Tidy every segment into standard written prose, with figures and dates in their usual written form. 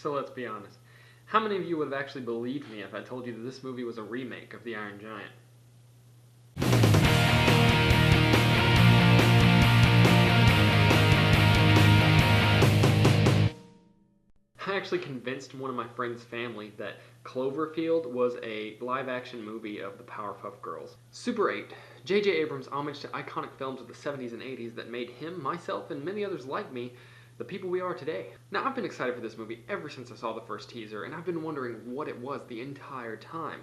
So let's be honest. How many of you would have actually believed me if I told you that this movie was a remake of The Iron Giant? I actually convinced one of my friend's family that Cloverfield was a live-action movie of the Powerpuff Girls. Super 8. J.J. Abrams' homage to iconic films of the 70s and 80s that made him, myself, and many others like me the people we are today. Now, I've been excited for this movie ever since I saw the first teaser, and I've been wondering what it was the entire time.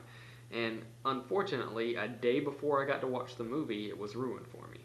And unfortunately, a day before I got to watch the movie, it was ruined for me.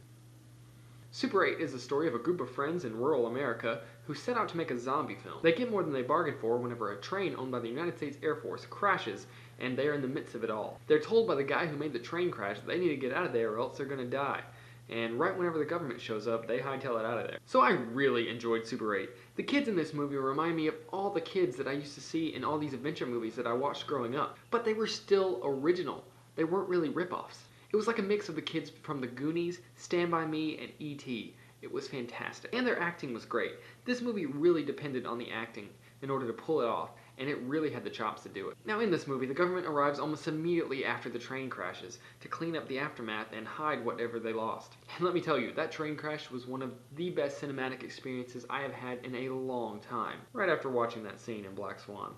Super 8 is the story of a group of friends in rural America who set out to make a zombie film. They get more than they bargained for whenever a train owned by the United States Air Force crashes, and they are in the midst of it all. They're told by the guy who made the train crash that they need to get out of there or else they're gonna die. And right whenever the government shows up, they hightail it out of there. So I really enjoyed Super 8. The kids in this movie remind me of all the kids that I used to see in all these adventure movies that I watched growing up. But they were still original. They weren't really rip-offs. It was like a mix of the kids from The Goonies, Stand By Me, and E.T. It was fantastic. And their acting was great. This movie really depended on the acting in order to pull it off, and it really had the chops to do it. Now in this movie, the government arrives almost immediately after the train crashes to clean up the aftermath and hide whatever they lost. And let me tell you, that train crash was one of the best cinematic experiences I have had in a long time, right after watching that scene in Black Swan.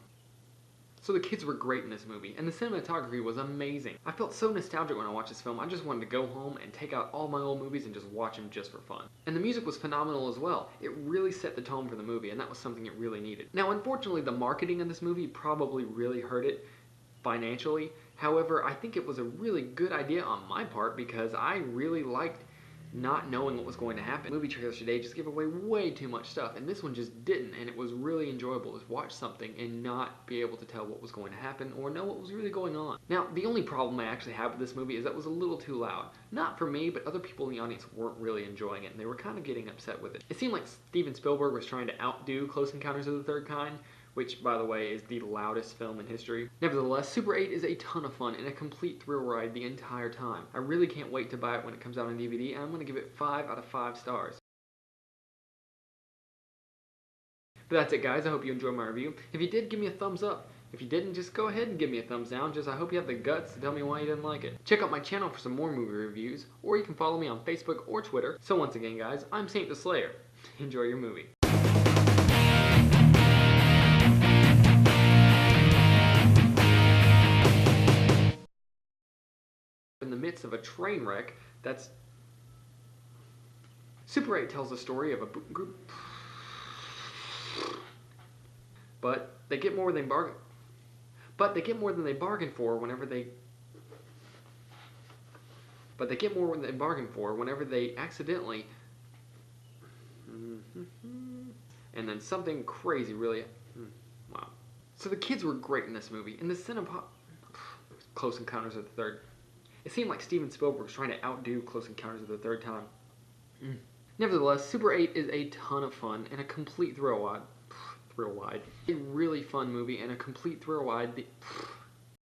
So the kids were great in this movie, and the cinematography was amazing. I felt so nostalgic when I watched this film, I just wanted to go home and take out all my old movies and just watch them just for fun. And the music was phenomenal as well. It really set the tone for the movie, and that was something it really needed. Now, unfortunately, the marketing of this movie probably really hurt it financially. However, I think it was a really good idea on my part because I really liked not knowing what was going to happen. Movie trailers today just give away way too much stuff, and this one just didn't, and it was really enjoyable to watch something and not be able to tell what was going to happen or know what was really going on. Now, the only problem I actually have with this movie is that it was a little too loud. Not for me, but other people in the audience weren't really enjoying it, and they were kind of getting upset with it. It seemed like Steven Spielberg was trying to outdo Close Encounters of the Third Kind, which, by the way, is the loudest film in history. Nevertheless, Super 8 is a ton of fun and a complete thrill ride the entire time. I really can't wait to buy it when it comes out on DVD, and I'm going to give it 5 out of 5 stars. But that's it, guys. I hope you enjoyed my review. If you did, give me a thumbs up. If you didn't, just go ahead and give me a thumbs down. Just I hope you have the guts to tell me why you didn't like it. Check out my channel for some more movie reviews, or you can follow me on Facebook or Twitter. So once again, guys, I'm Saint the Slayer. Enjoy your movie. In the midst of a train wreck, that's... Super 8 tells the story of a group... But they get more than they bargain for whenever they... But they get more than they bargain for whenever they accidentally... And then something crazy really... Wow. So the kids were great in this movie, and the Close Encounters of the Third... It seemed like Steven Spielberg was trying to outdo Close Encounters of the Third Time. Nevertheless, Super 8 is a ton of fun and a complete thrill ride. A really fun movie and a complete thrill ride.